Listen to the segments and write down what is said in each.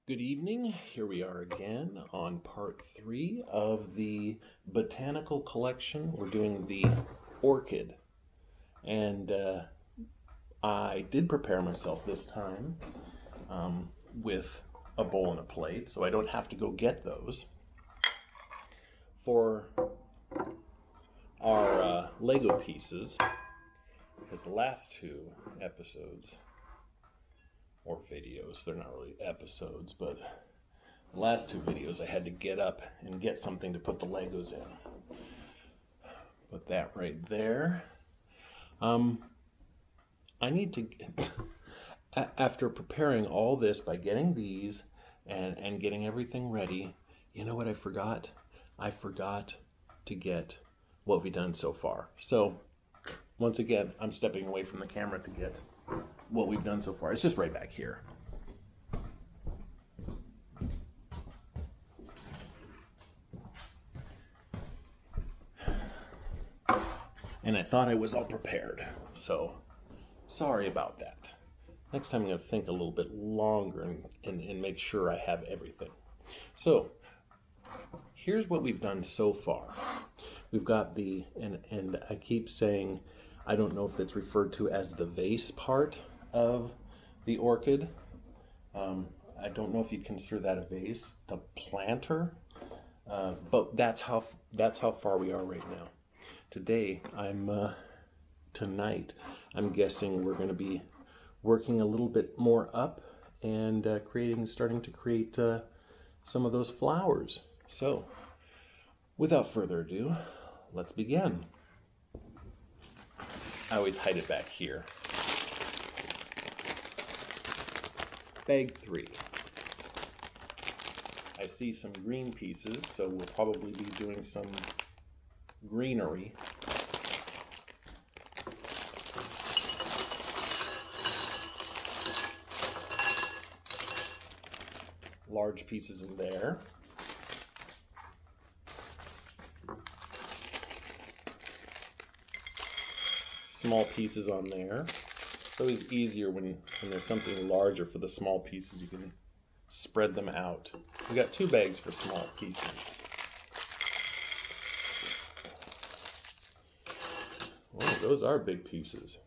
Good evening. Here we are again on part 3 of the botanical collection. We're doing the orchid. And I did prepare myself this time with a bowl and a plate, so I don't have to go get those. For our Lego pieces, because the last 2 episodes or videos, they're not really episodes, but the last 2 videos I had to get up and get something to put the Legos in. Put that right there. I need to, after preparing all this by getting these and getting everything ready, you know what I forgot? I forgot to get what we've done so far. So, once again, I'm stepping away from the camera to get what we've done so far. It's just right back here. And I thought I was all prepared, so sorry about that. Next time I'm going to think a little bit longer and make sure I have everything. So, here's what we've done so far. We've got the, and I keep saying, I don't know if it's referred to as the vase part of the orchid. I don't know if you consider that a vase, the planter, but that's how far we are right now. Tonight, I'm guessing we're going to be working a little bit more up and starting to create some of those flowers. So, without further ado, let's begin. I always hide it back here. Bag 3. I see some green pieces, so we'll probably be doing some greenery. Large pieces in there. Small pieces on there. It's always easier when there's something larger for the small pieces. You can spread them out. We got 2 bags for small pieces. Oh, those are big pieces.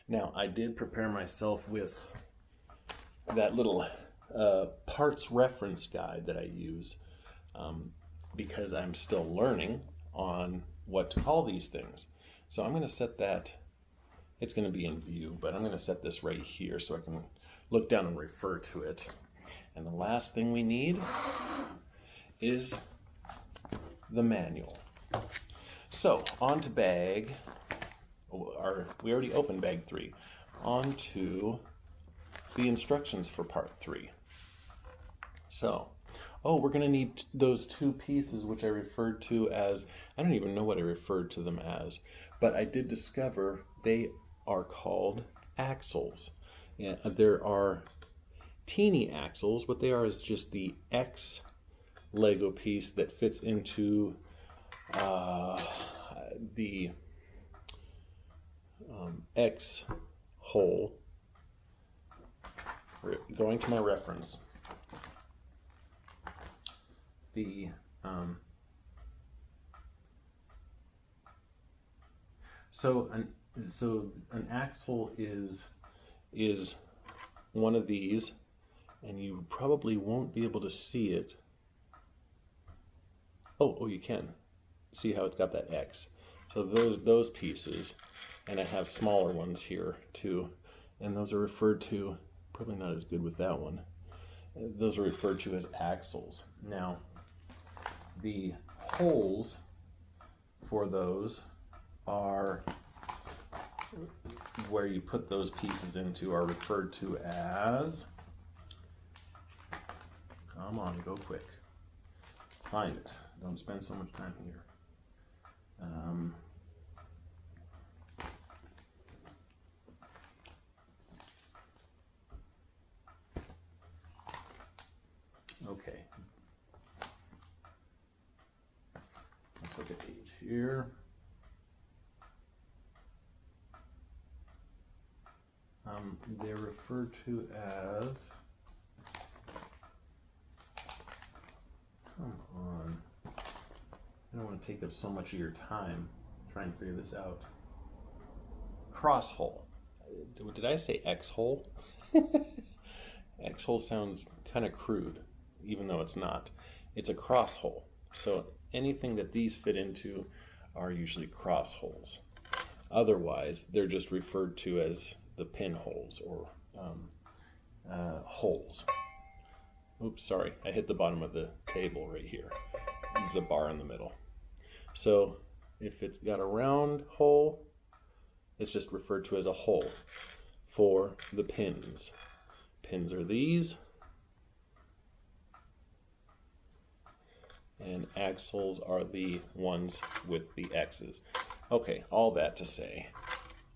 Now, I did prepare myself with that little parts reference guide that I use because I'm still learning on what to call these things. So I'm going to set that, it's going to be in view, but I'm going to set this right here so I can look down and refer to it. And the last thing we need is the manual. So, on to bag, we already opened bag 3. On to the instructions for part 3. So, we're going to need those 2 pieces which I referred to as, I don't even know what I referred to them as, but I did discover they are called axles. Yeah, there are teeny axles. What they are is just the X Lego piece that fits into the X hole. Going to my reference. So an axle is one of these, and you probably won't be able to see it. Oh, you can see how it's got that X. So those pieces, and I have smaller ones here too, and those are referred to, probably not as good with that one. Those are referred to as axles. Now, the holes for those are where you put those pieces into are referred to as, come on, go quick, find it, don't spend so much time here. Okay, let's look at page here. They're referred to as want to take up so much of your time trying to figure this out. Cross hole. Did I say X hole? X hole sounds kind of crude, even though it's not. It's a cross hole. So anything that these fit into are usually cross holes. Otherwise, they're just referred to as the pinholes or holes. Oops, sorry, I hit the bottom of the table right here. There's a bar in the middle. So if it's got a round hole, it's just referred to as a hole for the pins. Pins are these, and axles are the ones with the X's. Okay, all that to say,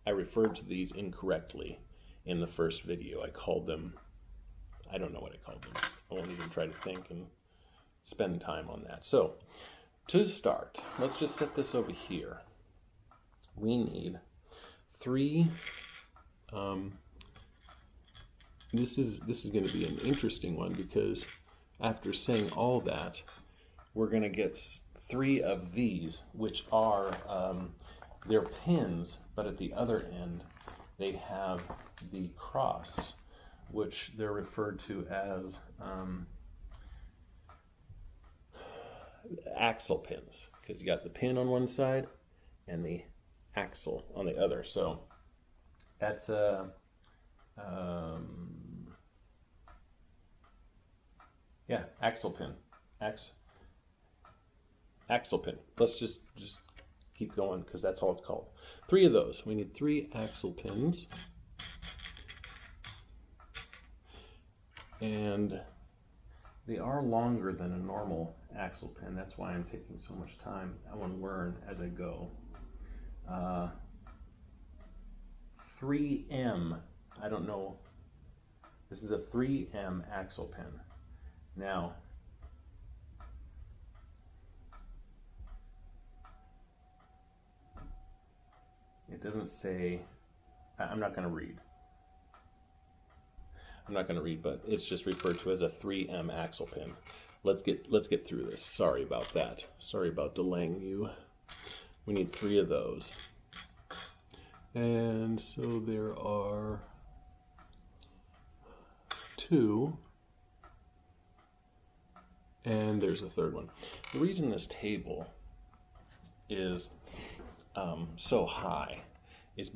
I referred to these incorrectly in the first video. I called them, I don't know what I called them. I won't even try to think and spend time on that. So, to start, let's just set this over here. We need 3, this is going to be an interesting one because after saying all that, we're going to get 3 of these, which are, they're pins, but at the other end, they have the cross, which they're referred to as axle pins, because you got the pin on one side and the axle on the other. So that's a yeah, axle pin. Axle pin. Let's just keep going because that's all it's called. 3 of those. We need 3 axle pins. And they are longer than a normal axle pin. That's why I'm taking so much time. I want to learn as I go. 3M. I don't know. This is a 3M axle pin. Now, it doesn't say, I'm not going to read. I'm not going to read, but it's just referred to as a 3M axle pin. Let's get through this. Sorry about that. Sorry about delaying you. We need 3 of those. And so there are 2. And there's a 3rd one. The reason this table is so high is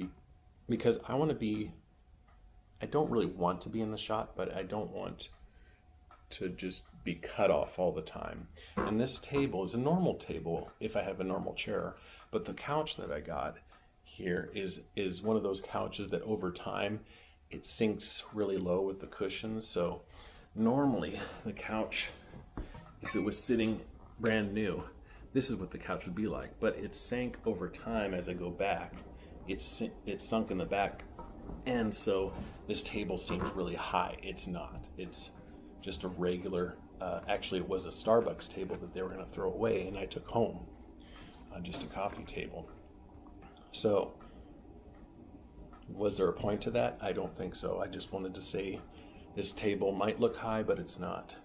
because I want to be, I don't really want to be in the shot, but I don't want to just be cut off all the time. And this table is a normal table if I have a normal chair, but the couch that I got here is one of those couches that over time it sinks really low with the cushions. So normally the couch, if it was sitting brand new, this is what the couch would be like, but it sank over time as I go back. It's sunk in the back, and so this table seems really high. It's not. It's just a regular, actually it was a Starbucks table that they were going to throw away, and I took home, just a coffee table. So, was there a point to that? I don't think so. I just wanted to say this table might look high, but it's not.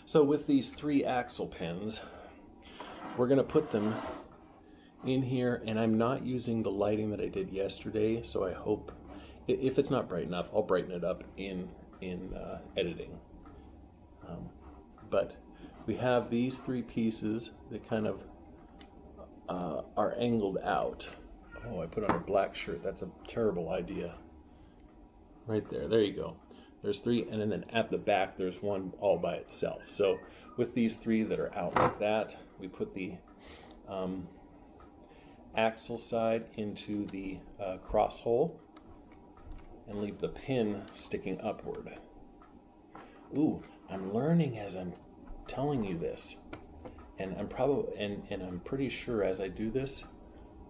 So with these 3 axle pins, we're going to put them in here, and I'm not using the lighting that I did yesterday, so I hope, if it's not bright enough, I'll brighten it up in editing. But we have these 3 pieces that kind of are angled out. Oh, I put on a black shirt. That's a terrible idea. Right there. There you go. There's 3, and then at the back there's one all by itself. So with these 3 that are out like that, we put the axle side into the cross hole and leave the pin sticking upward. Ooh, I'm learning as I'm telling you this, and I'm I'm pretty sure as I do this,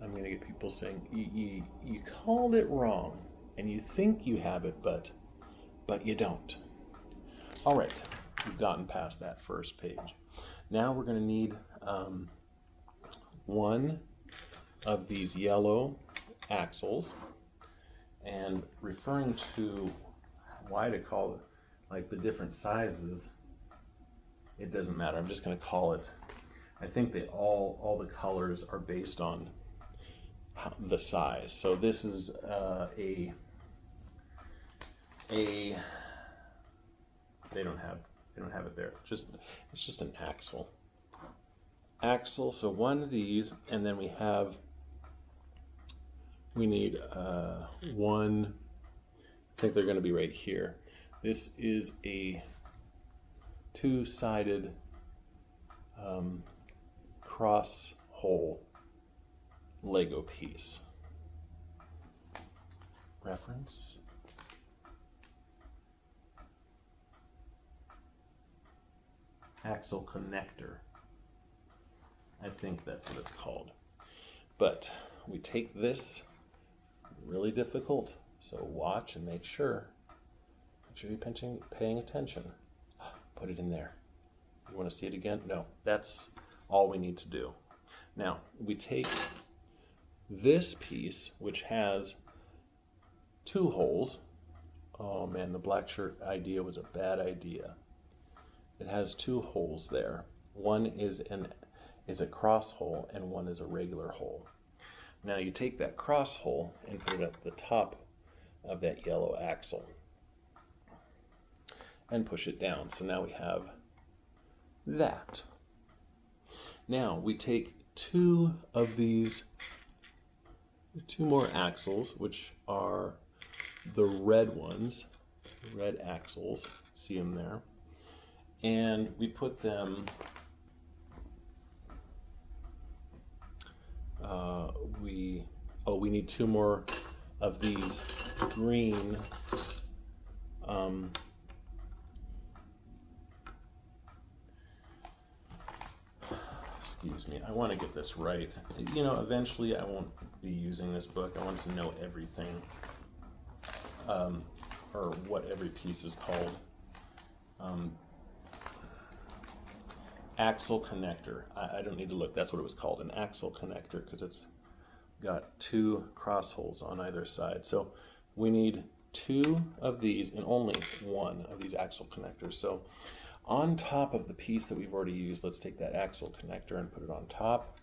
I'm going to get people saying, you called it wrong, and you think you have it, but you don't. All right, we've gotten past that first page. Now we're going to need 1 of these yellow axles, and referring to why to call it like the different sizes, it doesn't matter. I'm just going to call it I think they all the colors are based on the size. So this is a they don't have it there. It's just an axle. So one of these, and then we need one. I think they're going to be right here. This is a two-sided cross hole Lego piece. Reference. Axle connector. I think that's what it's called. But we take this, really difficult, so watch and make sure you're paying attention. Put it in there. You want to see it again? No, that's all we need to do. Now, we take this piece, which has two holes. Oh man, the black shirt idea was a bad idea. It has two holes there. One is a cross hole and one is a regular hole. Now you take that cross hole and put it at the top of that yellow axle and push it down. So now we have that. Now we take two more axles, which are the red ones, red axles, see them there, and we put them we need two more of these green excuse me, I want to get this right. You know, eventually I won't be using this book. I want to know everything, or what every piece is called. Axle connector. I don't need to look. That's what it was called, an axle connector, because it's got two cross holes on either side. So we need two of these and only one of these axle connectors. So on top of the piece that we've already used, let's take that axle connector and put it on top.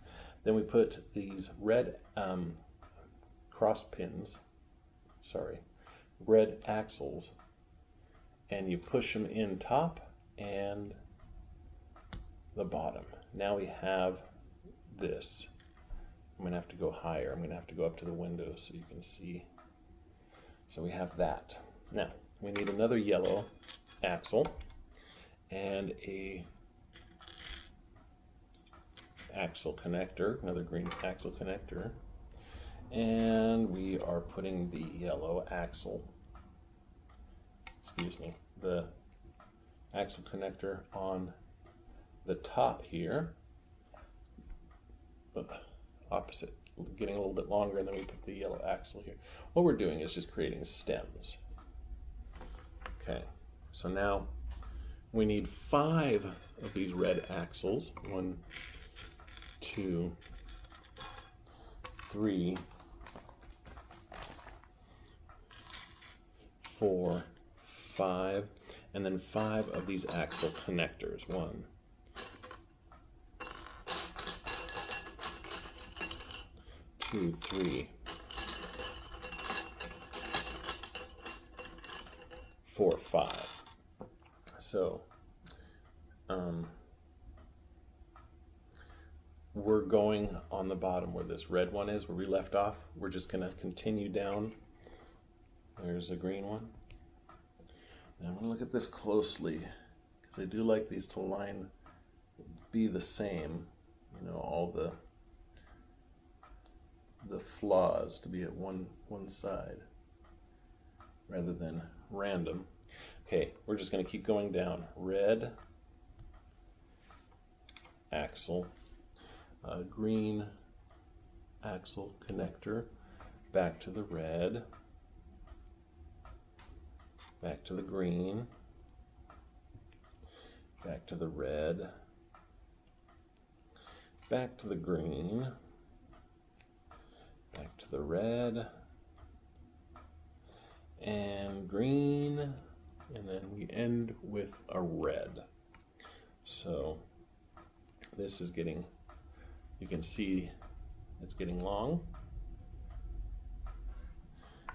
Then we put these red red axles, and you push them in top and the bottom. Now we have this. I'm going to have to go higher. I'm going to have to go up to the window so you can see. So we have that. Now we need another yellow axle and a axle connector, another green axle connector, and we are putting the yellow axle, the axle connector on the top here, but opposite, getting a little bit longer, and then we put the yellow axle here. What we're doing is just creating stems. Okay, so now we need 5 of these red axles. 1, 2, 3, 4, 5, and then 5 of these axle connectors. 1, 2, 3, 4, 5. So we're going on the bottom where this red one is, where we left off. We're just going to continue down. There's a green one. And I'm going to look at this closely, because I do like these to be the same. You know, all the flaws to be at one side rather than random. Okay, we're just going to keep going down. Red axle, green axle connector, back to the red, back to the green, back to the red, back to the green, back to the red, and green, and then we end with a red. So This is getting, you can see it's getting long.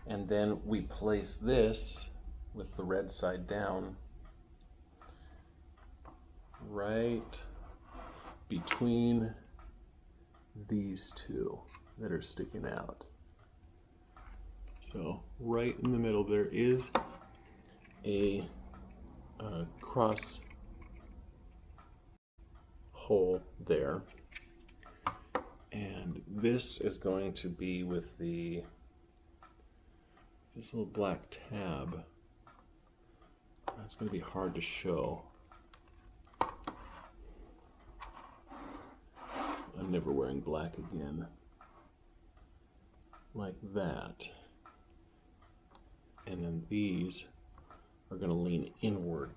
And then we place this with the red side down right between these two that are sticking out. So right in the middle there is a cross hole there, and this is going to be with this little black tab. That's going to be hard to show. I'm never wearing black again. Like that. And then these are going to lean inward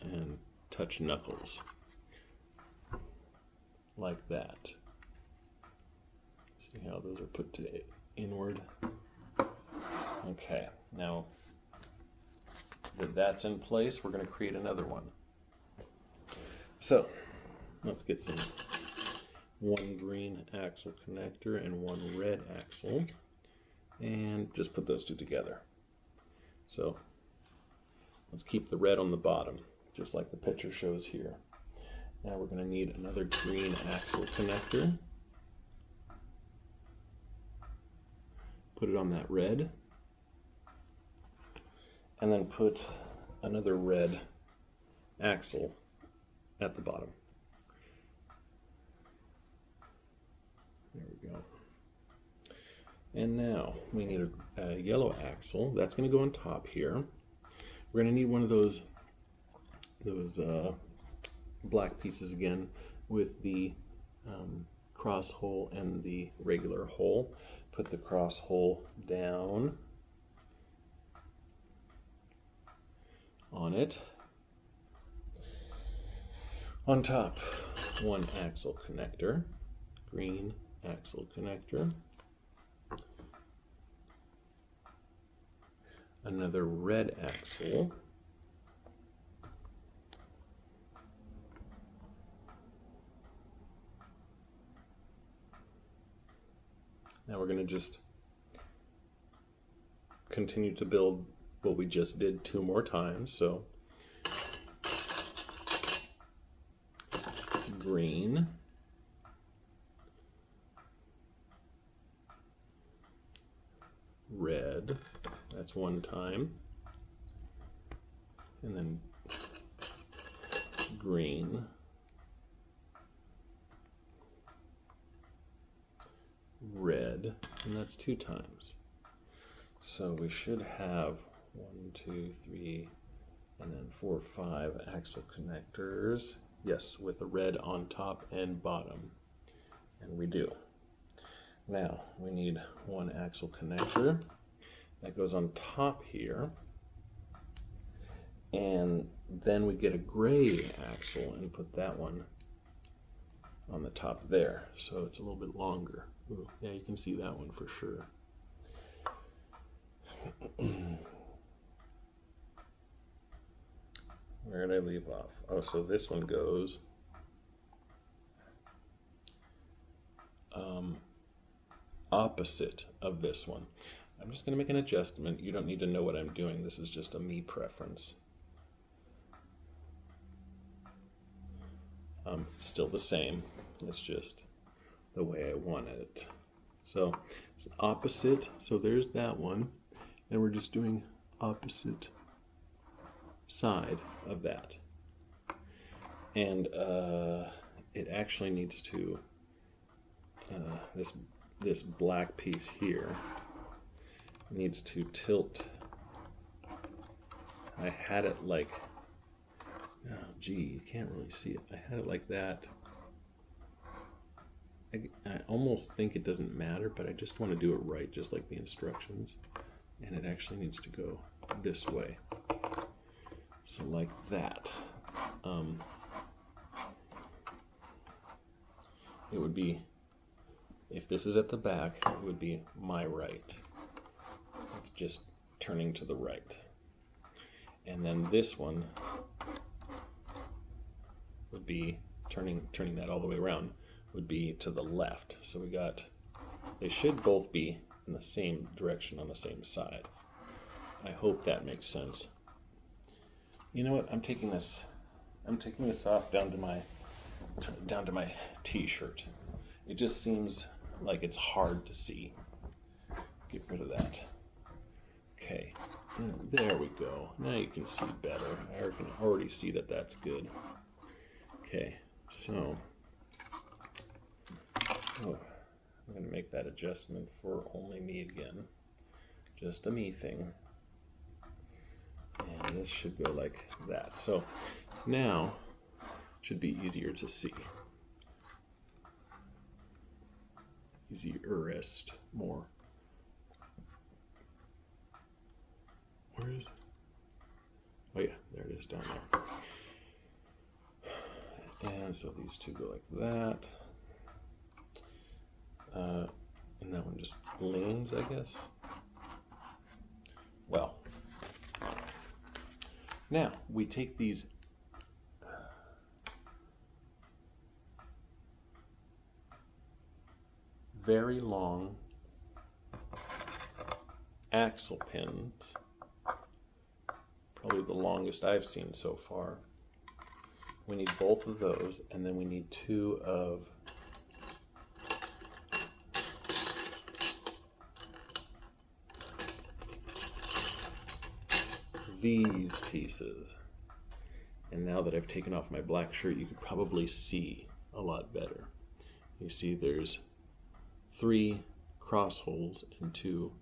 and touch knuckles. Like that. See how those are put to inward? Okay, now that that's in place, we're going to create another one. So, let's get one green axle connector and one red axle, and just put those two together. So let's keep the red on the bottom, just like the picture shows here. Now we're going to need another green axle connector. Put it on that red, and then put another red axle at the bottom. There we go. And now we need a yellow axle. That's going to go on top here. We're going to need one of those black pieces again with the cross hole and the regular hole. Put the cross hole down on it. On top, one axle connector, green axle connector. Another red axle. Now we're going to just continue to build what we just did 2 more times. So green, red, that's 1 time, and then green, red, and that's 2 times. So we should have 1, 2, 3, and then 4, 5 axle connectors. Yes, with the red on top and bottom. And we do. Now we need 1 axle connector that goes on top here. And then we get a gray axle and put that one on the top there. So it's a little bit longer. Ooh, yeah, you can see that one for sure. Where did I leave off? Oh, so this one goes opposite of this one. I'm just going to make an adjustment. You don't need to know what I'm doing. This is just a me preference. It's still the same. It's just the way I wanted it. So it's opposite. So there's that one. And we're just doing opposite side of that. And it actually needs to, this black piece here needs to tilt. I had it like, oh gee, you can't really see it. I had it like that. I almost think it doesn't matter, but I just want to do it right, just like the instructions. And it actually needs to go this way. So like that. It would be, if this is at the back, it would be my right. It's just turning to the right. And then this one would be turning that all the way around would be to the left. So they should both be in the same direction on the same side. I hope that makes sense. You know what? I'm taking this off down to my t-shirt. It just seems like it's hard to see. Get rid of that. Okay, there we go. Now you can see better. I can already see that that's good. Okay, so I'm going to make that adjustment for only me again. Just a me thing. And this should go like that. So now it should be easier to see. Easierest, more. Where is it? Oh yeah, there it is down there. And so these two go like that. And that one just leans, I guess. Well, now we take these very long axle pins, probably the longest I've seen so far. We need both of those, and then we need two of these pieces. And now that I've taken off my black shirt, you can probably see a lot better. You see there's 3 cross holes and 2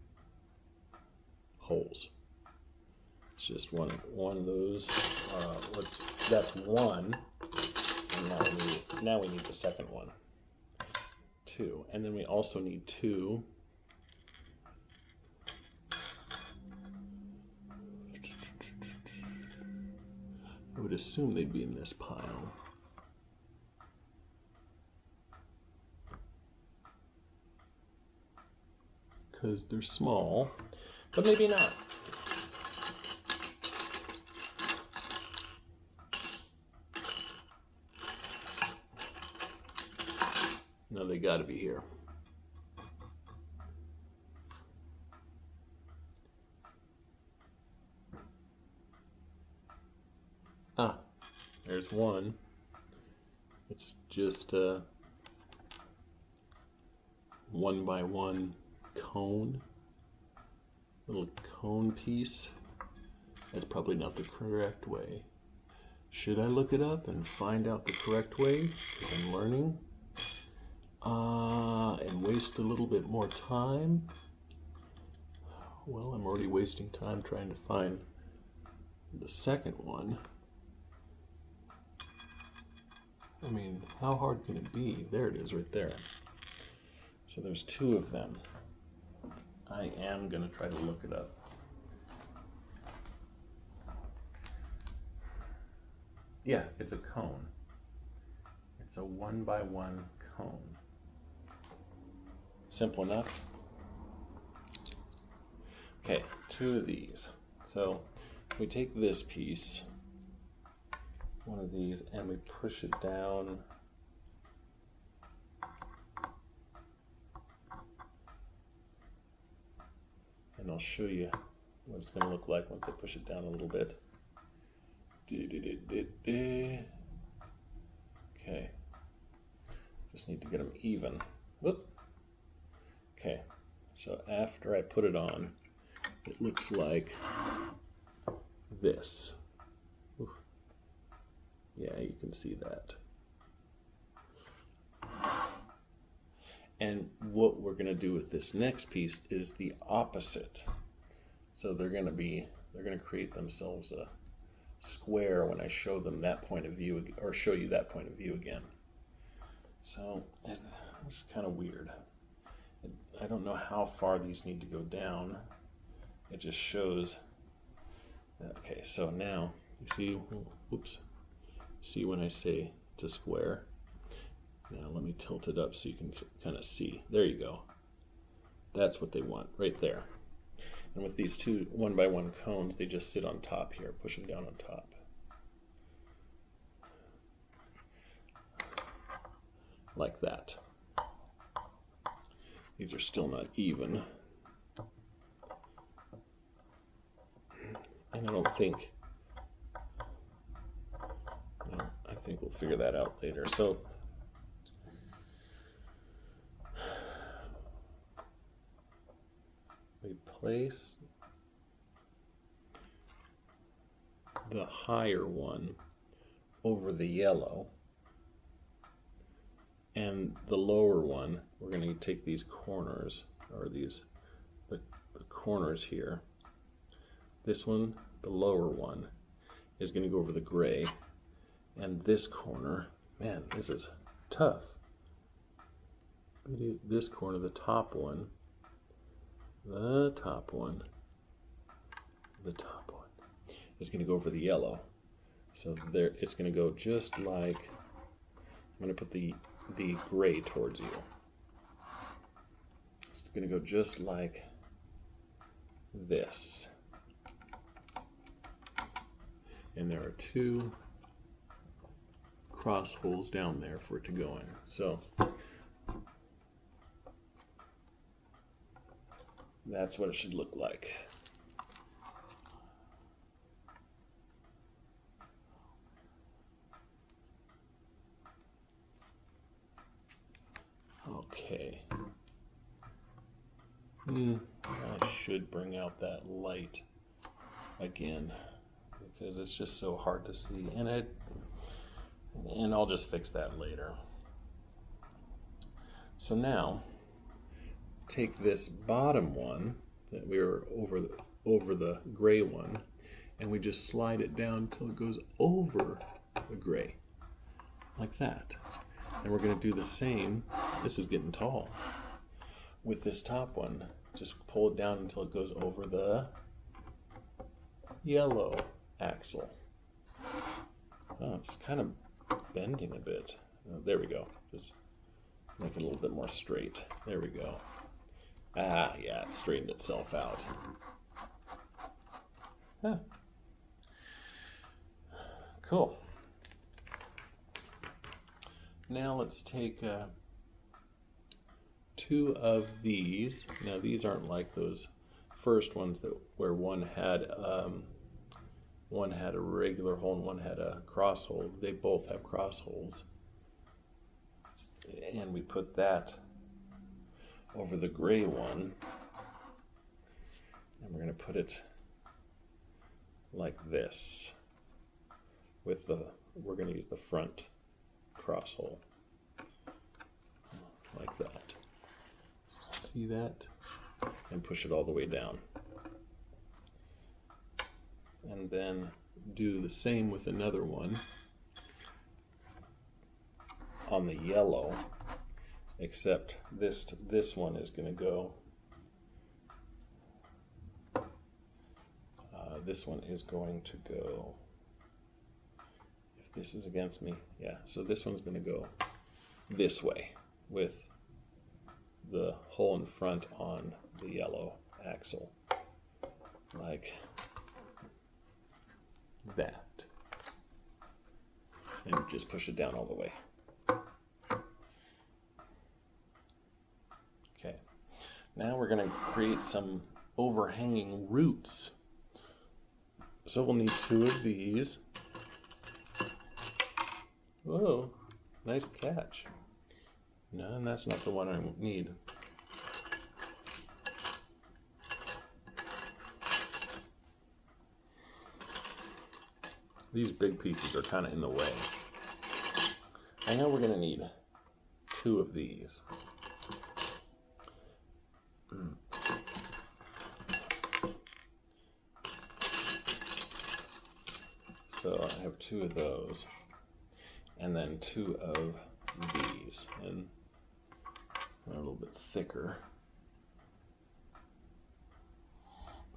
holes. It's just one of those. That's one. And now we need the second one. 2. And then we also need 2 I would assume they'd be in this pile. Because they're small, but maybe not. No, they gotta be here. Ah, there's one. It's just a 1x1 cone, little cone piece. That's probably not the correct way. Should I look it up and find out the correct way? Because I'm learning. And waste a little bit more time. Well, I'm already wasting time trying to find the second one. I mean, how hard can it be? There it is right there. So there's 2 of them. I am going to try to look it up. Yeah, it's a cone. It's a 1x1 cone. Simple enough. Okay, 2 of these. So we take this piece, one of these, and we push it down. And I'll show you what it's going to look like once I push it down a little bit. Okay. Just need to get them even. Whoop. Okay. So after I put it on, it looks like this. Oof. Yeah, you can see that. And what we're going to do with this next piece is the opposite. So they're going to create themselves a square when I show them that point of view, or show you that point of view again. So it's kind of weird. I don't know how far these need to go down. It just shows. Okay, so now you see, oops, see when I say it's a square? Now let me tilt it up so you can kind of see. There you go. That's what they want right there. And with these 2 1x1 cones, they just sit on top here. Push them down on top. like that. These are still not even. And I don't think, well, I think we'll figure that out later. So we place the higher one over the yellow, and the lower one, we're going to take these corners, or these the corners here. This one, the lower one, is going to go over the gray, and this corner, man, this is tough. This corner, the top one, the top one is going to go over the yellow. So there, it's going to go just like, I'm going to put the gray towards you. It's going to go just like this. And there are two cross holes down there for it to go in. So that's what it should look like. Okay. I should bring out that light again because it's just so hard to see, and I'll just fix that later. So now take this bottom one that we were over the gray one, and we just slide it down until it goes over the gray, like that. And we're going to do the same, this is getting tall, with this top one. Just pull it down until it goes over the yellow axle. Oh, it's kind of bending a bit. Oh, there we go. Just make it a little bit more straight. There we go. Ah, yeah, it straightened itself out. Huh. Cool. Now let's take two of these. Now these aren't like those first ones where one had a regular hole and one had a cross hole. They both have cross holes. And we put that over the gray one. And we're going to put it like this. We're going to use the front cross hole. Like that. See that? And push it all the way down. And then do the same with another one on the yellow, except this one is going to go, this one is going to go, if this is against me, yeah, so this one's going to go this way with the hole in front on the yellow axle, like that, and just push it down all the way. Okay, now we're going to create some overhanging roots. So we'll need two of these. Whoa, nice catch. No, and that's not the one I need. These big pieces are kind of in the way. I know we're going to need two of these. So I have two of those, and then two of these, and they're a little bit thicker.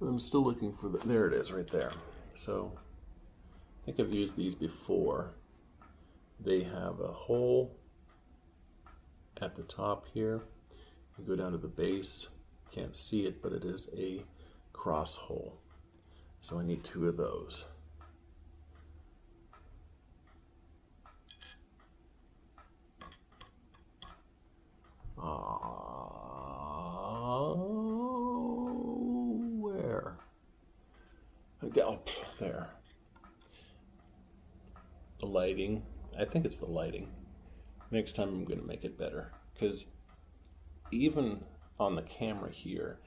But I'm still looking for there it is right there. So I think I've used these before. They have a hole at the top here. You go down to the base, can't see it, but it is a cross hole. So I need two of those. There. The lighting, I think it's the lighting. Next time I'm going to make it better, because even on the camera here,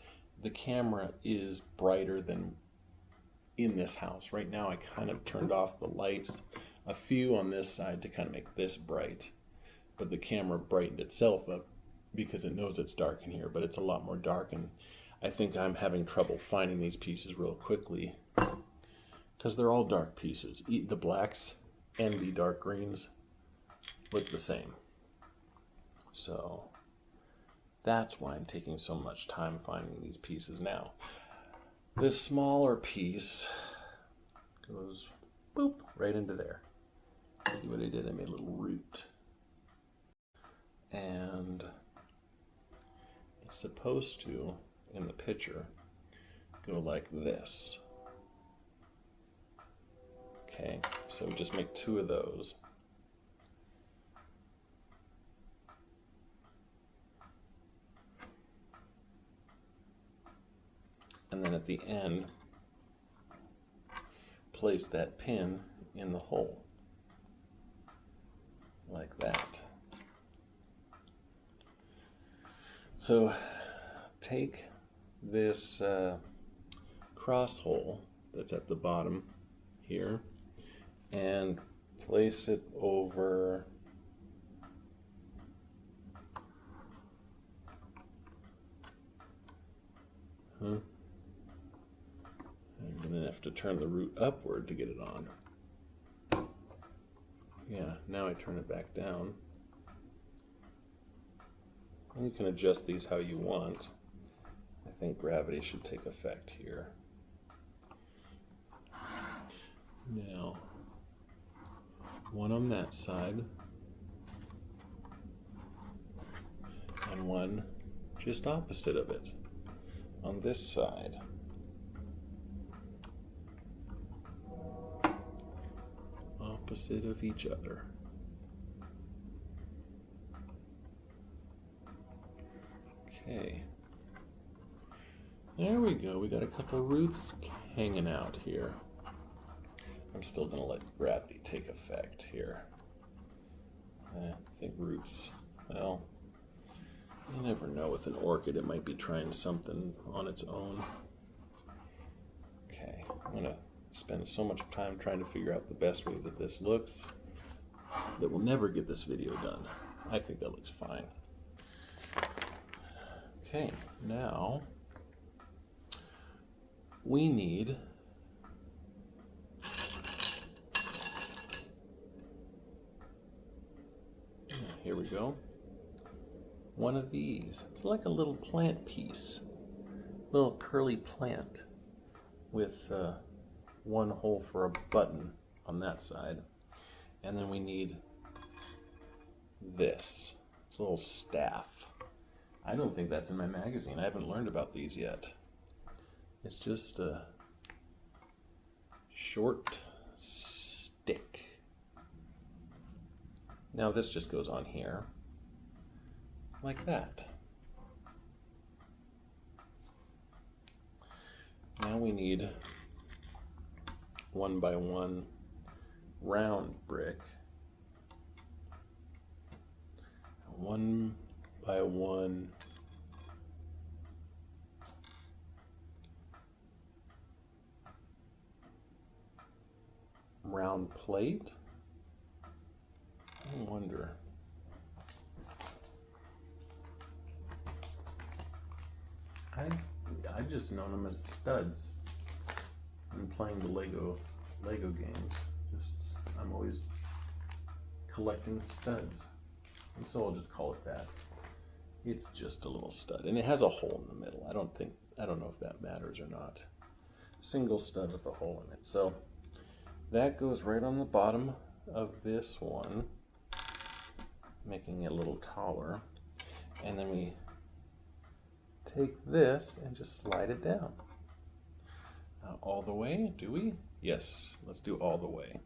the camera is brighter than in this house. Right now I kind of turned off the lights, a few on this side to kind of make this bright, but the camera brightened itself up because it knows it's dark in here, but it's a lot more dark, and I think I'm having trouble finding these pieces real quickly because they're all dark pieces. The blacks and the dark greens look the same. So that's why I'm taking so much time finding these pieces now. This smaller piece goes boop right into there. See what I did? I made a little root. And it's supposed to, in the picture, go like this. Okay, so we just make 2 of those. And then at the end, place that pin in the hole, like that. So take this cross hole that's at the bottom here and place it over I'm gonna have to turn the root upward to get it on. Yeah, now I turn it back down. And you can adjust these how you want. I think gravity should take effect here. Now, one on that side, and one just opposite of it on this side. Opposite of each other. Okay. There we go. We got a couple roots hanging out here. I'm still going to let gravity take effect here. I think roots, well, you never know with an orchid. It might be trying something on its own. Okay, I'm going to spend so much time trying to figure out the best way that this looks that we'll never get this video done. I think that looks fine. Okay, now we need here we go. One of these. It's like a little plant piece. Little curly plant with one hole for a button on that side. And then we need this. It's a little staff. I don't think that's in my magazine. I haven't learned about these yet. It's just a short stick. Now this just goes on here, like that. Now we need 1x1 round brick, 1x1 round plate. I wonder. I've just known them as studs. I'm playing the Lego games. I'm always collecting studs, and so I'll just call it that. It's just a little stud, and it has a hole in the middle. I don't know if that matters or not. Single stud with a hole in it. So that goes right on the bottom of this one, making it a little taller, and then we take this and just slide it down. All the way, do we? Yes, let's do all the way.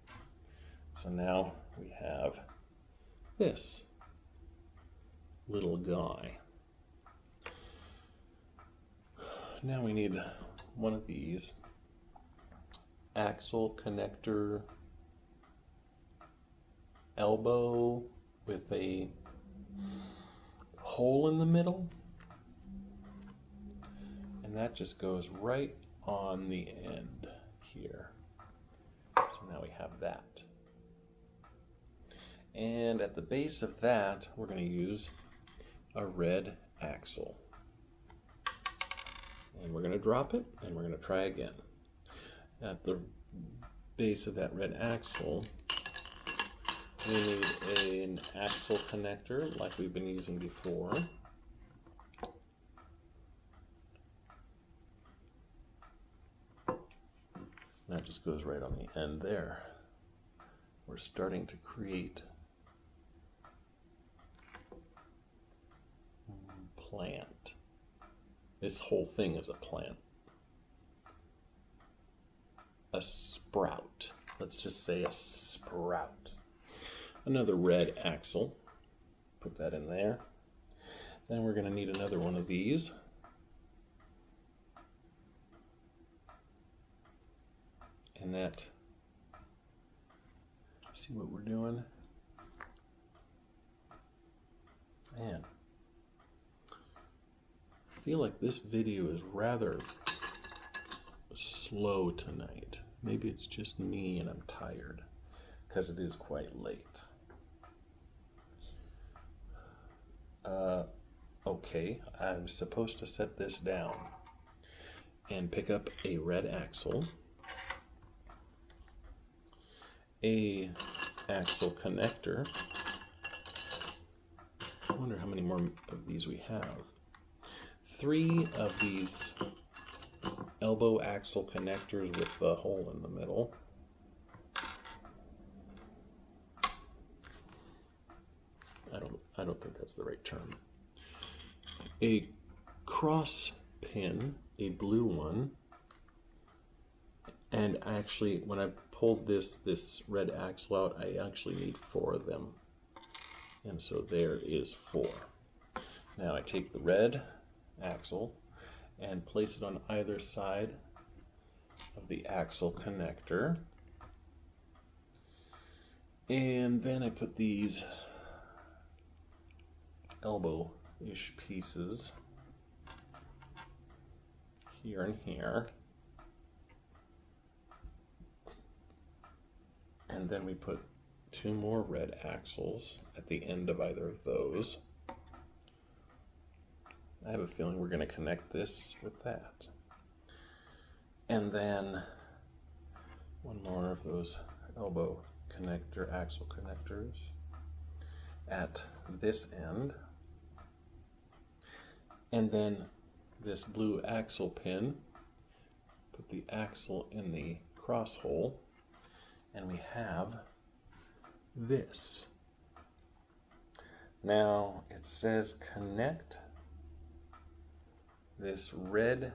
So now we have this little guy. Now we need one of these, axle connector elbow with a hole in the middle, and that just goes right on the end here. So now we have that. And at the base of that, we're going to use a red axle. And we're going to drop it, and we're going to try again. At the base of that red axle, we need an axle connector like we've been using before. That just goes right on the end there. We're starting to create plant. This whole thing is a plant. A sprout. Let's just say a sprout. Another red axle. Put that in there. Then we're going to need another one of these. And that, see what we're doing? Man, I feel like this video is rather slow tonight. Maybe it's just me and I'm tired because it is quite late. Okay, I'm supposed to set this down and pick up a red axle, a axle connector. I wonder how many more of these we have. 3 of these elbow axle connectors with the hole in the middle. I don't think that's the right term. A cross pin, a blue one, and actually when I pulled this red axle out, I actually need 4 of them. And so there is 4. Now I take the red axle and place it on either side of the axle connector. And then I put these elbow-ish pieces here and here. And then we put 2 more red axles at the end of either of those. I have a feeling we're going to connect this with that. And then 1 more of those elbow connector, axle connectors at this end. And then this blue axle pin, put the axle in the cross hole, and we have this. Now it says connect this red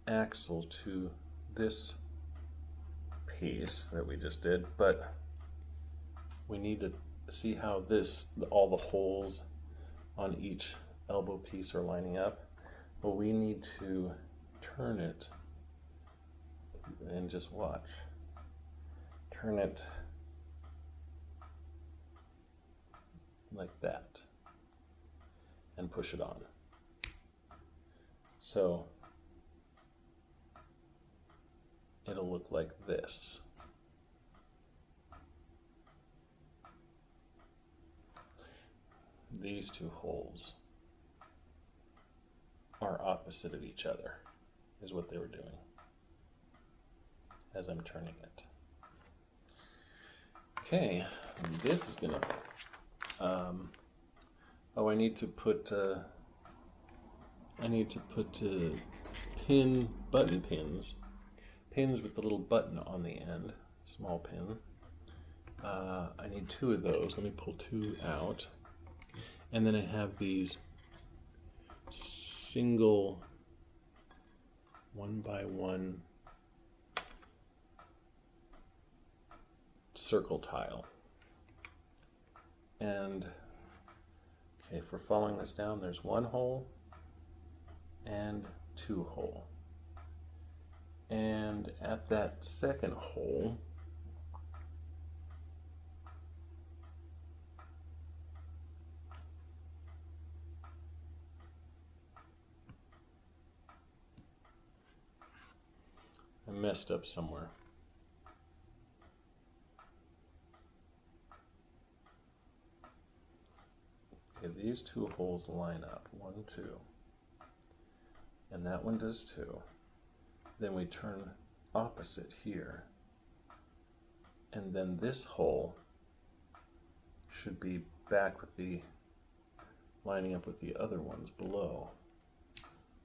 axle to this piece that we just did, but we need to see how all the holes on each elbow piece are lining up. Well, we need to turn it and just watch. Turn it like that and push it on. So it'll look like this. These 2 holes are opposite of each other, is what they were doing as I'm turning it. Okay, this is gonna, oh, I need to put button pins with the little button on the end, small pin. I need 2 of those. Let me pull 2 out. And then I have these single 1x1 circle tile. And okay, if we're following this down, there's 1 hole and 2 hole. And at that second hole, I messed up somewhere. Okay, these two holes line up, 1, 2, and that one does too. Then we turn opposite here, and then this hole should be back with the lining up with the other ones below.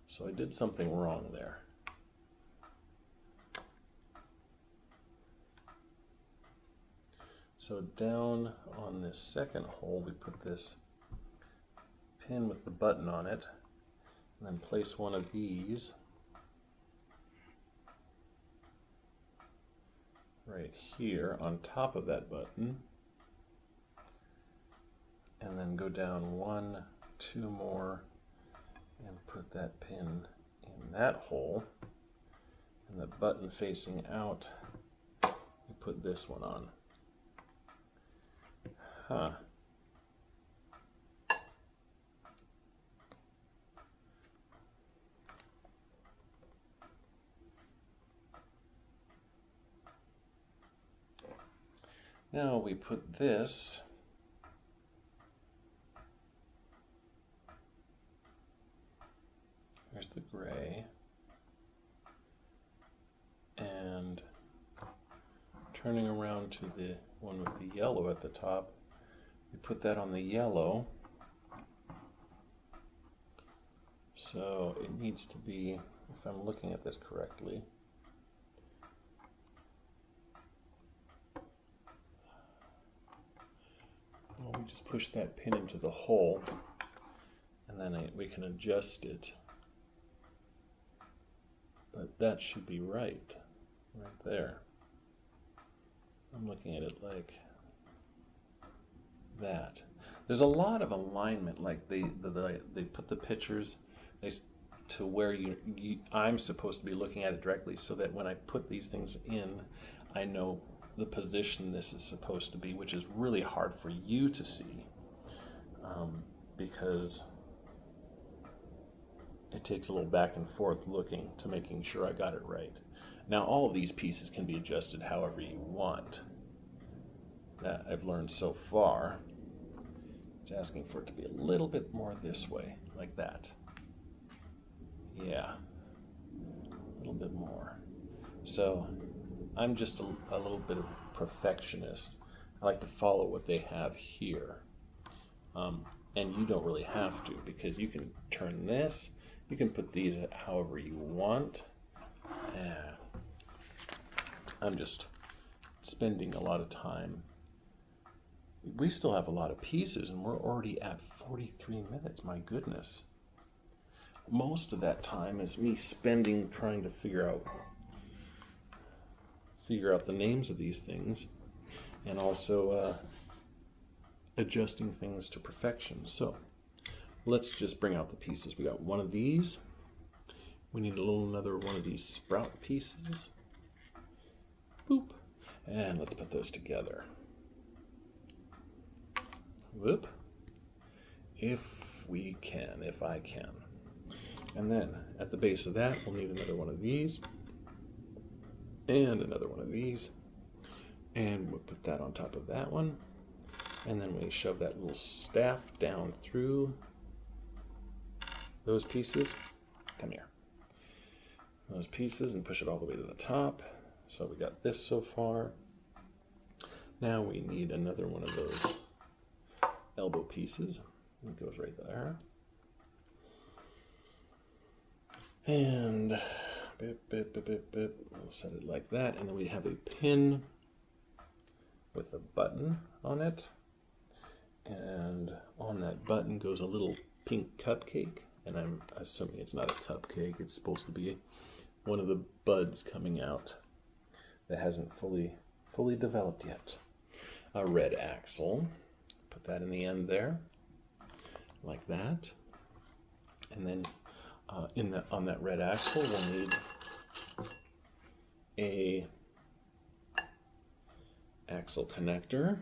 So I did something wrong there. So down on this second hole, we put this pin with the button on it, and then place one of these right here on top of that button, and then go down 1, 2 more and put that pin in that hole, and the button facing out, we put this one on. Huh. Now we put this there's the gray, and turning around to the one with the yellow at the top, we put that on the yellow. So it needs to be, if I'm looking at this correctly, well, we just push that pin into the hole, and then we can adjust it. But that should be right there. I'm looking at it like that. There's a lot of alignment, like they put the pictures to where I'm supposed to be looking at it directly, so that when I put these things in, I know the position this is supposed to be, which is really hard for you to see because it takes a little back and forth looking to making sure I got it right. Now all of these pieces can be adjusted however you want. That I've learned so far. It's asking for it to be a little bit more this way, like that. Yeah, a little bit more. So I'm just a little bit of a perfectionist. I like to follow what they have here. And you don't really have to, because you can turn this, you can put these however you want. I'm just spending a lot of time. We still have a lot of pieces, and we're already at 43 minutes, my goodness. Most of that time is me spending trying to figure out the names of these things, and also adjusting things to perfection. So let's just bring out the pieces. We got one of these. We need another one of these sprout pieces. Boop. And let's put those together. Whoop. If I can. And then at the base of that, we'll need another one of these. And another one of these. And we'll put that on top of that one. And then we shove that little staff down through those pieces. Come here. Those pieces, and push it all the way to the top. So we got this so far. Now we need another one of those elbow pieces. It goes right there. And we'll set it like that. And then we have a pin with a button on it. And on that button goes a little pink cupcake. And I'm assuming it's not a cupcake. It's supposed to be one of the buds coming out that hasn't fully developed yet. A red axle. Put that in the end there, like that. And then on that red axle, we'll need a axle connector.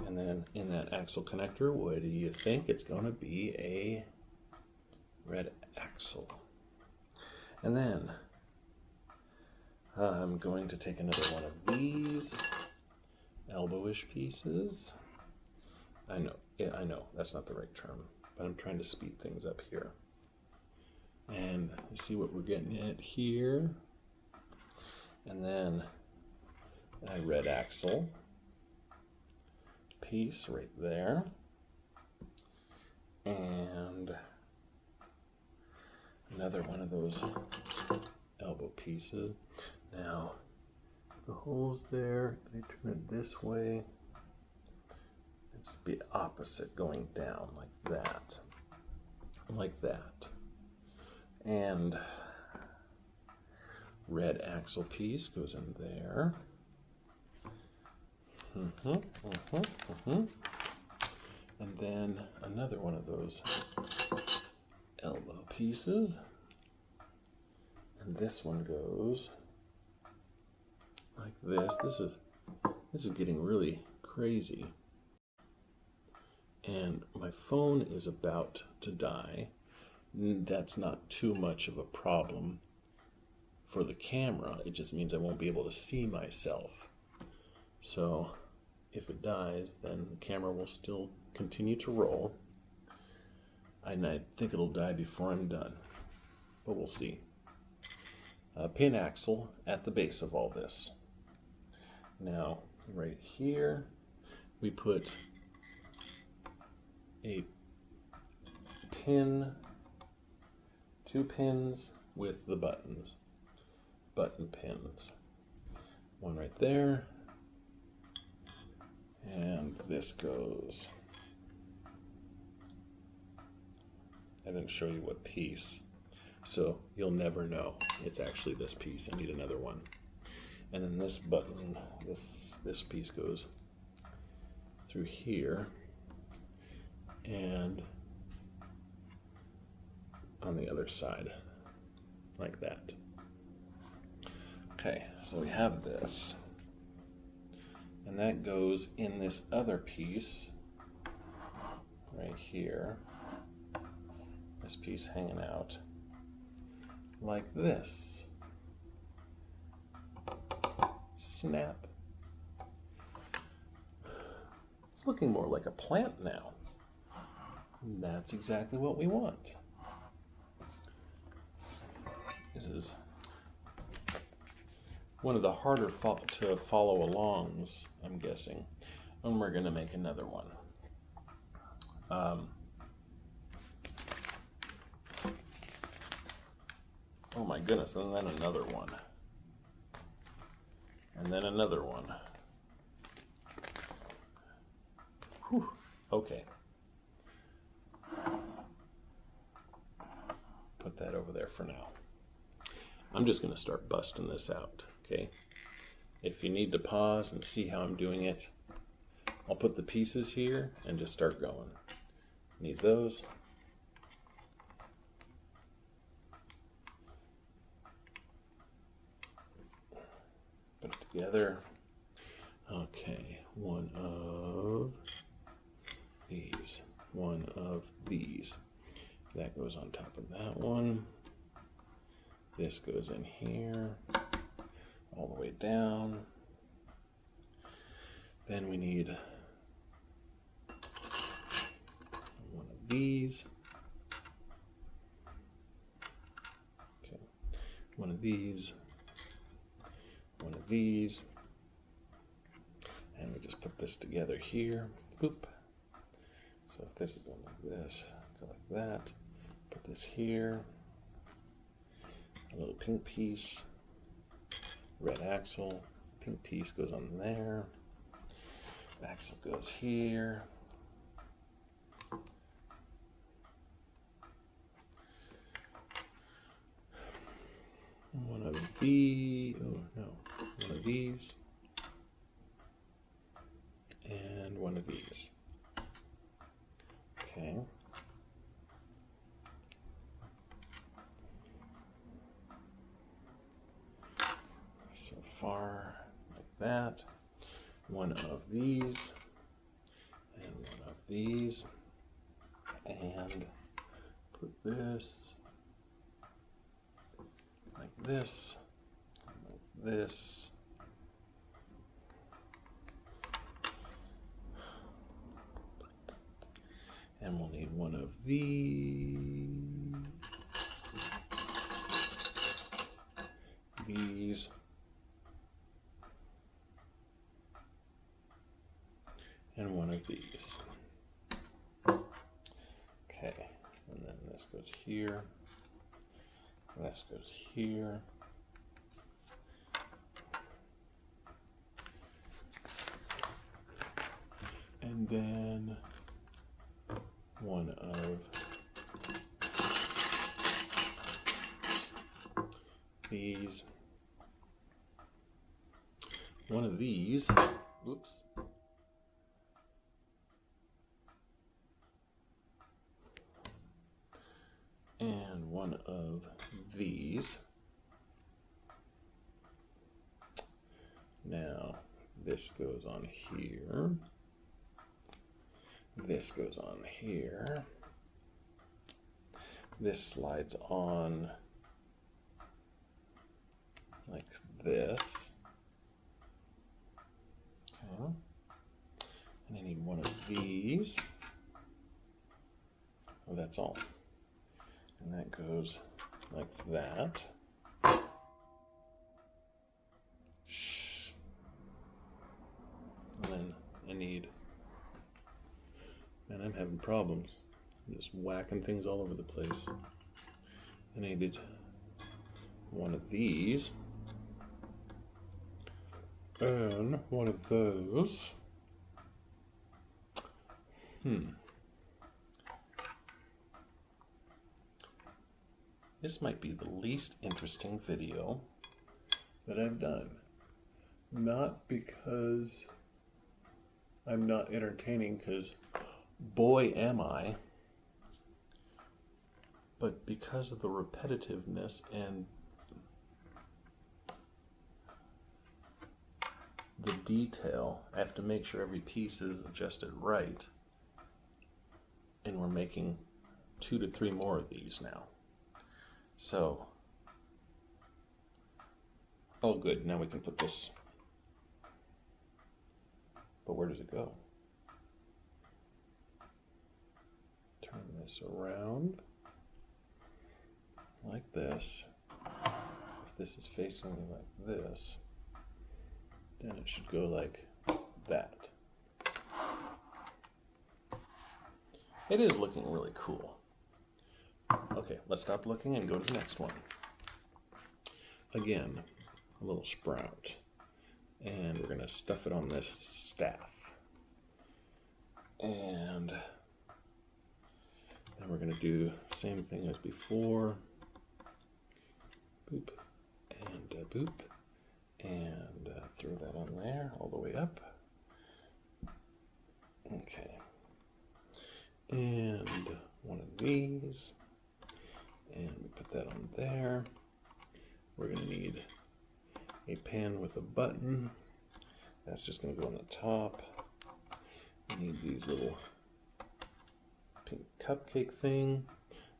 And then in that axle connector, what do you think? It's going to be a red axle. And then I'm going to take another one of these elbowish pieces. I know, that's not the right term, but I'm trying to speed things up here. And see what we're getting at here. And then a red axle piece right there. And another one of those elbow pieces. Now, the holes there, they turn it this way. It's the opposite, going down like that. Like that. And red axle piece goes in there. And then another one of those elbow pieces. And this one goes like this. This is getting really crazy. And my phone is about to die. That's not too much of a problem for the camera. It just means I won't be able to see myself. So if it dies, then the camera will still continue to roll. And I think it'll die before I'm done, but we'll see. Pin axle at the base of all this. Now, right here, we put a pin, 2 pins with the buttons, button pins. One right there, and this goes. I didn't show you what piece, so you'll never know. It's actually this piece. I need another one. And then this button, this piece goes through here and on the other side, like that. Okay, so we have this. And that goes in this other piece right here. This piece hanging out like this. Snap. It's looking more like a plant now. And that's exactly what we want. This is one of the harder to follow alongs, I'm guessing. And we're going to make another one. Oh my goodness, and then another one. And then another one. Whew. Okay. Put that over there for now. I'm just going to start busting this out, okay? If you need to pause and see how I'm doing it, I'll put the pieces here and just start going. Need those. Put it together. Okay, one of these. One of these. That goes on top of that one. This goes in here, all the way down. Then we need one of these. Okay, one of these. One of these. And we just put this together here. Boop. So if this is going like this, go like that. Put this here. A little pink piece. Red axle. Pink piece goes on there. Axle goes here. One of these. Oh no. One of these. And one of these. Okay. far like that. One of these, and one of these, and put this like this, like this. And we'll need one of these, and one of these. Okay, and then this goes here, and this goes here. And then one of these, one of these, oops, and one of these. Now this goes on here. This goes on here. This slides on like this. Okay. And I need one of these. Oh, that's all. And that goes like that. And then I need, and I'm having problems. I'm just whacking things all over the place. I needed one of these and one of those. This might be the least interesting video that I've done. Not because I'm not entertaining, because boy am I, but because of the repetitiveness and the detail. I have to make sure every piece is adjusted right, and we're making 2 to 3 more of these now. So, oh good, now we can put this, but where does it go? Turn this around like this. If this is facing me like this, then it should go like that. It is looking really cool. Okay, let's stop looking and go to the next one. Again, a little sprout. And we're gonna stuff it on this staff. And then we're gonna do the same thing as before. Boop, and boop, and throw that on there all the way up. Okay. And one of these. And we put that on there. We're gonna need a pan with a button. That's just gonna go on the top. We need these little pink cupcake thing.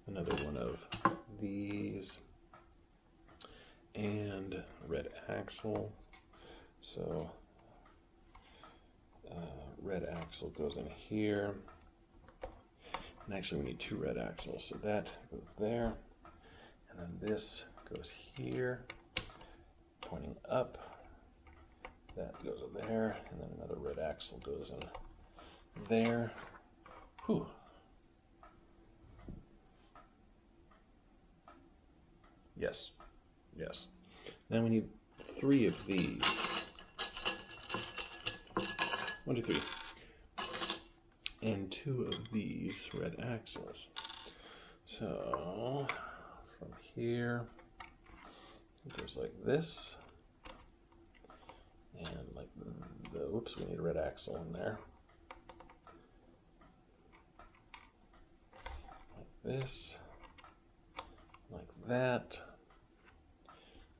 Another one of these. And red axle. So red axle goes in here. And actually we need 2 red axles, so that goes there. And then this goes here, pointing up. That goes in there, and then another red axle goes in there. Whew. Yes, yes. Then we need 3 of these. 1, 2, 3. And 2 of these red axles. So from here it goes like this, and like the whoops, we need a red axle in there. Like this, like that.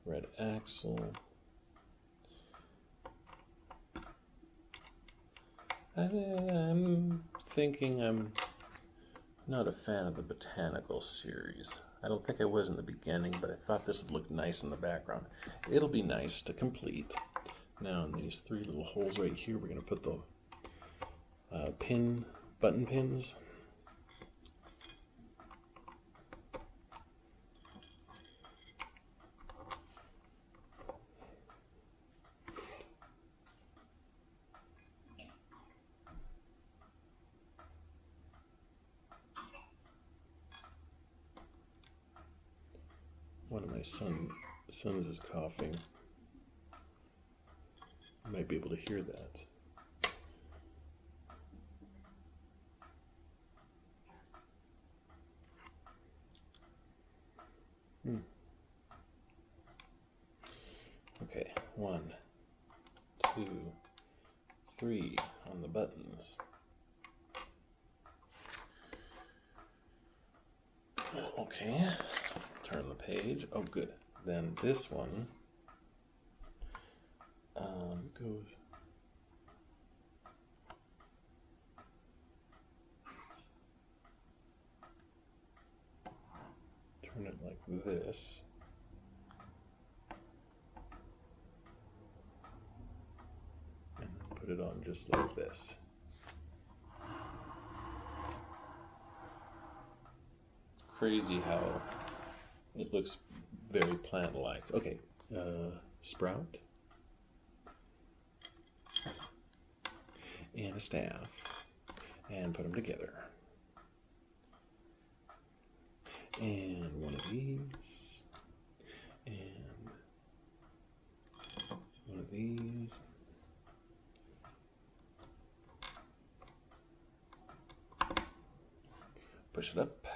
Red axle, I'm thinking I'm not a fan of the botanical series. I don't think I was in the beginning, but I thought this would look nice in the background. It'll be nice to complete. Now in these three little holes right here, we're going to put the button pins. One of my sons is coughing. You might be able to hear that. Okay, 1, 2, 3 on the buttons. Okay, turn the page. Oh, good. Then this one goes. Turn it like this. And then put it on just like this. It's crazy how it looks very plant-like. Okay, sprout. And a staff. And put them together. And one of these. And one of these. Push it up.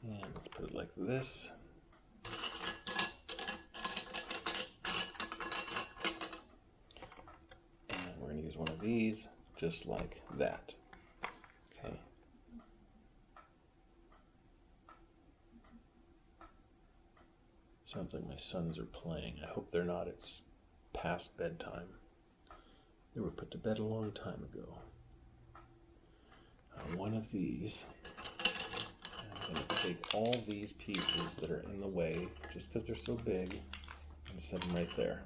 And let's put it like this. And we're going to use one of these just like that. Okay. Sounds like my sons are playing. I hope they're not. It's past bedtime. They were put to bed a long time ago. One of these. I'm going to take all these pieces that are in the way, just because they're so big, and set them right there.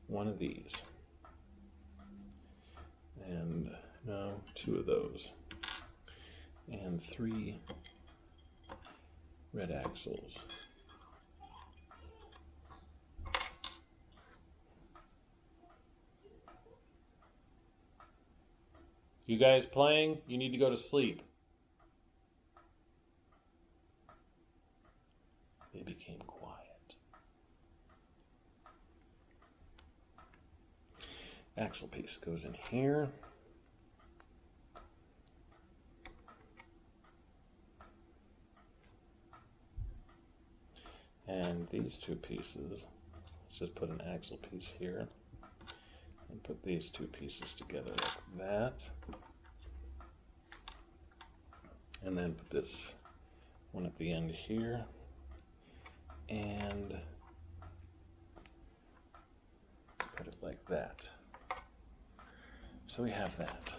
One of these. And no, 2 of those. And 3 red axles. You guys playing? You need to go to sleep. They became quiet. Axle piece goes in here. And these 2 pieces, let's just put an axle piece here. And put these 2 pieces together like that. And then put this one at the end here. And put it like that. So we have that.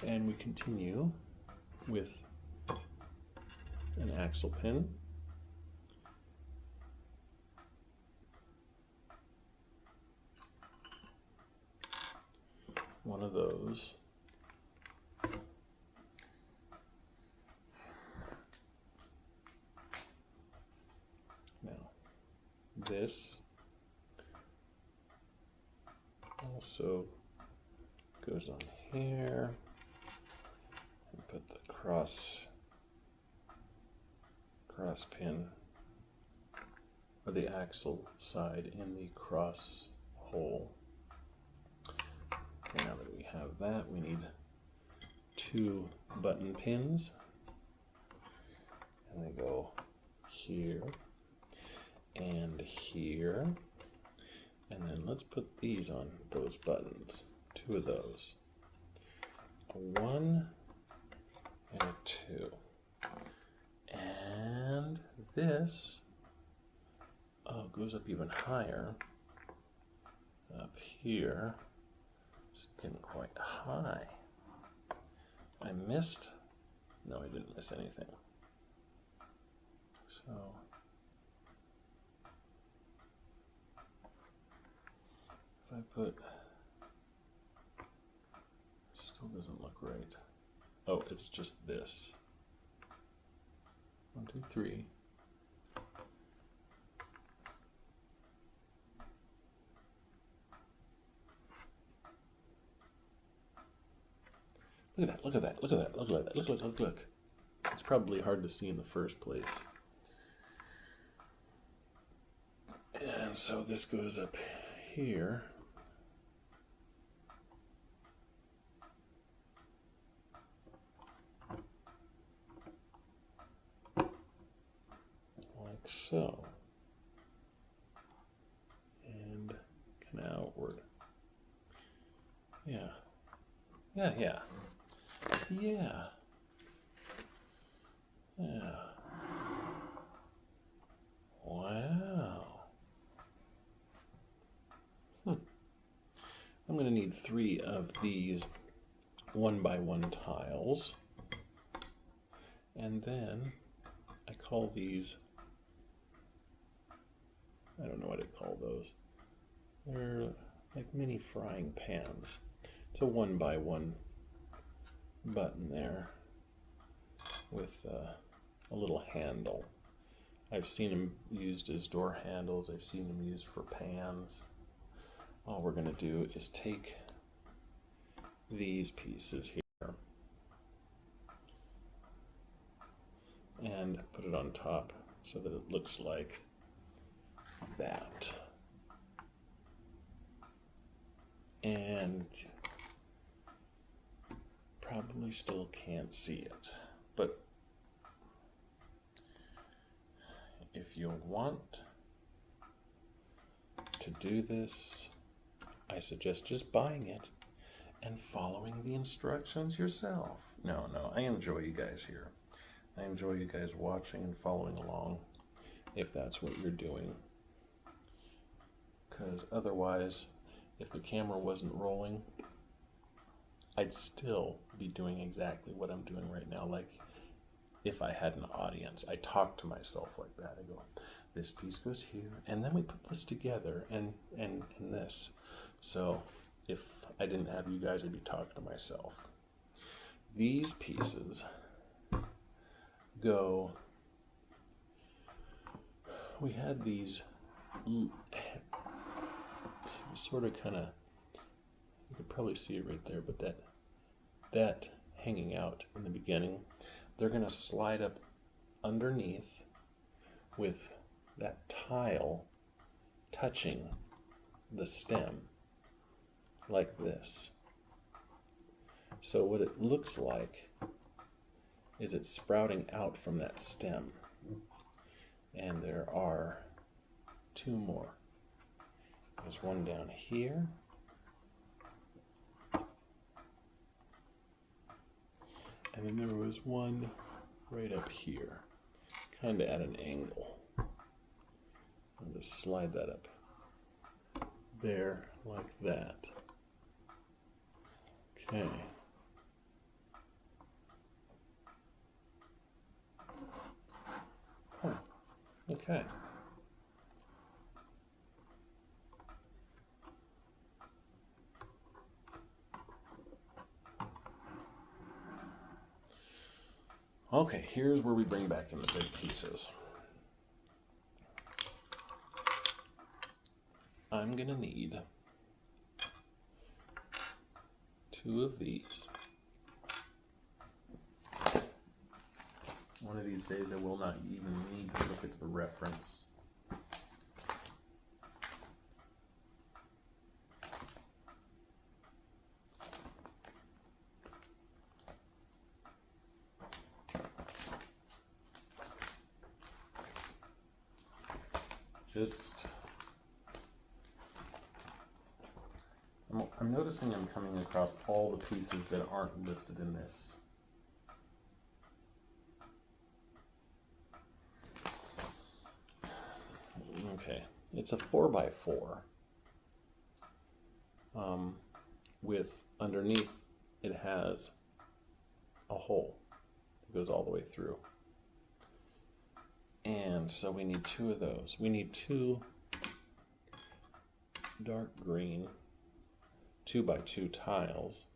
And we continue with an axle pin. One of those. Now, this also goes on here. And put the cross pin, or the axle side, in the cross hole. Okay, now that we have that, we need 2 button pins, and they go here and here, and then let's put these on those buttons, 2 of those, a 1 and a 2, and this goes up even higher. up here. It's getting quite high. I missed. No, I didn't miss anything. So if I put, still doesn't look right. Oh, it's just this. 1, 2, 3. Look at that, look at that, look at that, look at that, look. It's probably hard to see in the first place. And so this goes up here. Like so. And kind of outward. Yeah. Yeah. Yeah. Wow. I'm going to need 3 of these 1x1 tiles. And then I call these, I don't know what I call those. They're like mini frying pans. It's a 1x1 button there with a little handle. I've seen them used as door handles. I've seen them used for pans. All we're going to do is take these pieces here and put it on top so that it looks like that. And probably still can't see it, but if you want to do this, I suggest just buying it and following the instructions yourself. No, I enjoy you guys here. I enjoy you guys watching and following along if that's what you're doing. Because otherwise, if the camera wasn't rolling, I'd still be doing exactly what I'm doing right now. Like if I had an audience, I talk to myself like that. I go, this piece goes here, and then we put this together and this. So if I didn't have you guys, I'd be talking to myself. These pieces go, we had these sort of kind of, you could probably see it right there, but that hanging out in the beginning, they're going to slide up underneath with that tile touching the stem like this. So what it looks like is it's sprouting out from that stem. And there are 2 more. There's one down here. And then there was one right up here, kind of at an angle. I'll just slide that up there like that. Okay. Okay. Okay, here's where we bring back in the big pieces. I'm gonna need 2 of these. One of these days I will not even need to look at the reference. I'm noticing I'm coming across all the pieces that aren't listed in this. Okay, it's a 4x4. with underneath it has a hole that goes all the way through. And so we need 2 of those. We need 2 dark green 2x2 tiles,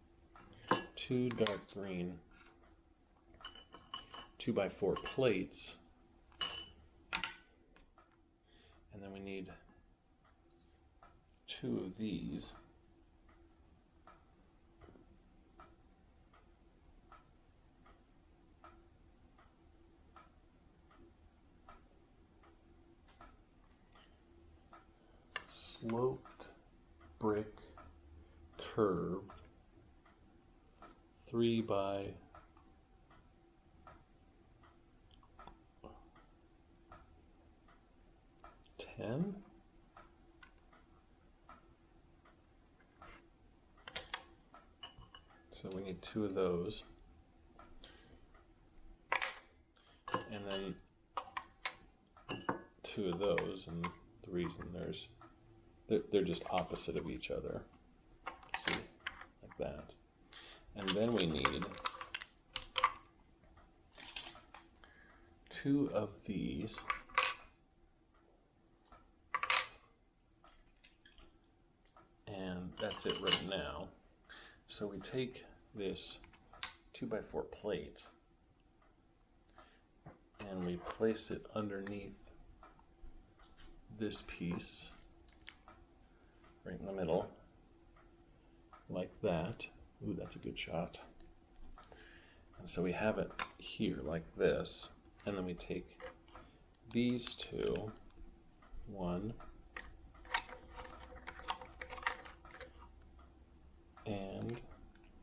2 dark green 2x4 plates, and then we need 2 of these. Sloped brick curved 3x10. So we need 2 of those. And then 2 of those, and the reason they're just opposite of each other. See, like that. And then we need 2 of these. And that's it right now. So we take this 2x4 plate and we place it underneath this piece right in the middle, like that. Ooh, that's a good shot. And so we have it here like this, and then we take these 2, 1 and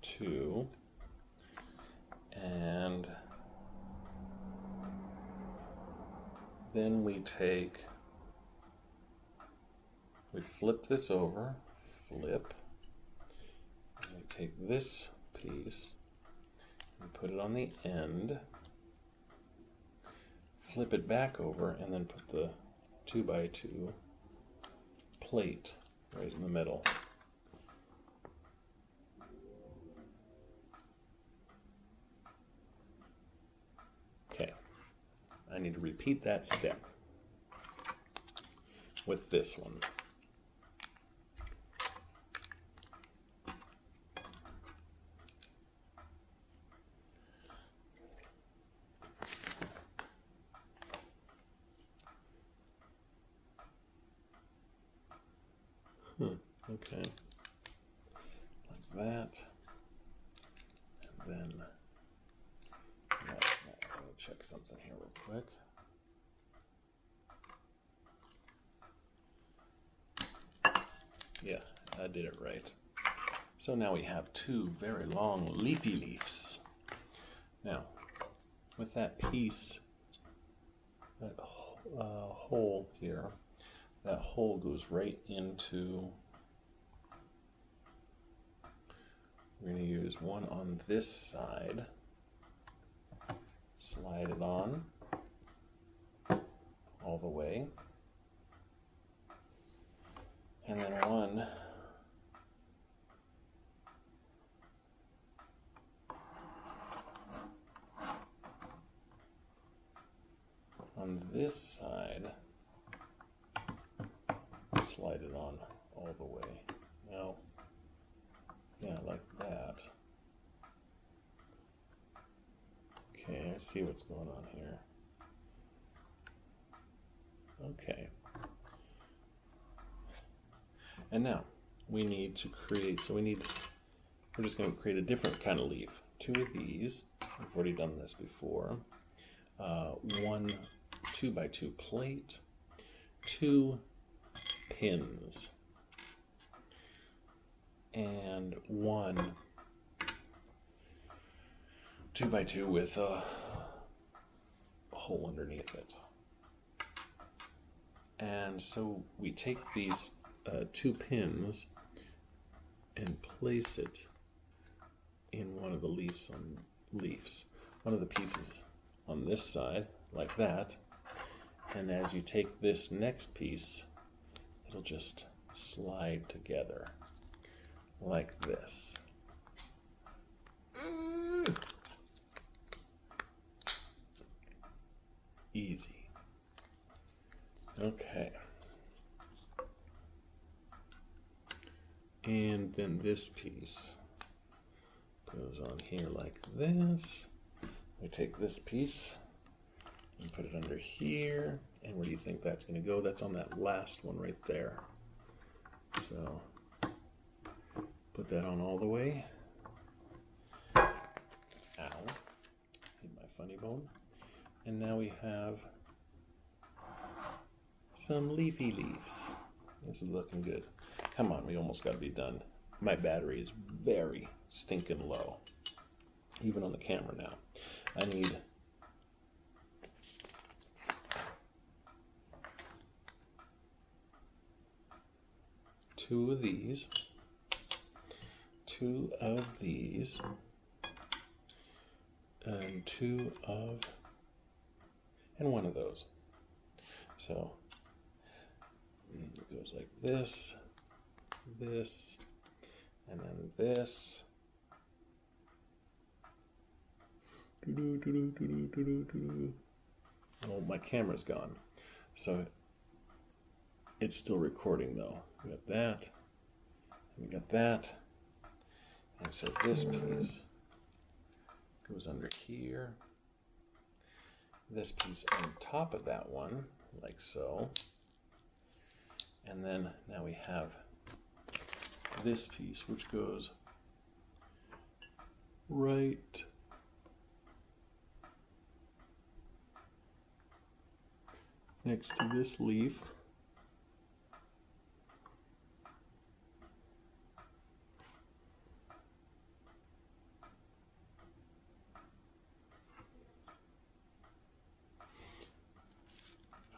2, and then we flip this over, flip, and we take this piece and put it on the end, flip it back over, and then put the 2x2 plate right in the middle. Okay, I need to repeat that step with this one. Okay, like that, and then I'll check something here real quick. Yeah, I did it right. So now we have 2 very long leafy leaves. Now, with that piece, that hole here, that hole goes right into, we're going to use one on this side, slide it on all the way, and then one on this side, slide it on all the way. Now, yeah, like that. Okay, I see what's going on here. Okay. And now we need to create, we're just going to create a different kind of leaf. 2 of these, we've already done this before. 1 2x2 plate, 2 pins, and 1 2x2 with a hole underneath it. And so we take these 2 pins and place it in one of the one of the pieces on this side, like that. And as you take this next piece, it'll just slide together like this. Easy. Okay. And then this piece goes on here like this. We take this piece and put it under here. And where do you think that's going to go? That's on that last one right there. So put that on all the way. Ow. Hit my funny bone. And now we have some leafy leaves. This is looking good. Come on, we almost got to be done. My battery is very stinking low, even on the camera now. I need two of these, and one of those. So it goes like this, and then this. Oh, my camera's gone. So it's still recording though. We got that, and we got that. And so this piece goes under here. This piece on top of that one, like so. And then now we have this piece, which goes right next to this leaf.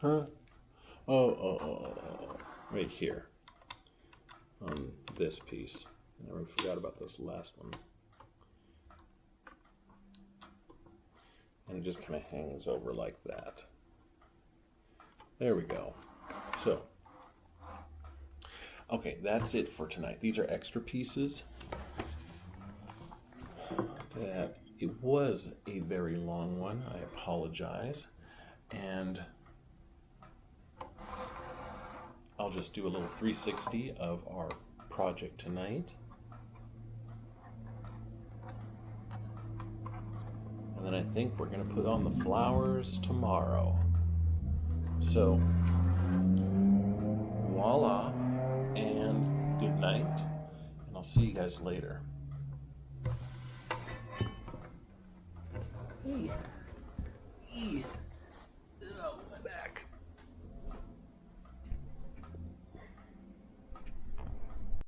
Huh? Oh, right here on this piece. I forgot about this last one. And it just kind of hangs over like that. There we go. So, okay, that's it for tonight. These are extra pieces. It was a very long one. I apologize. And I'll just do a little 360 of our project tonight. And then I think we're going to put on the flowers tomorrow. So, voila, and good night, and I'll see you guys later. Ugh.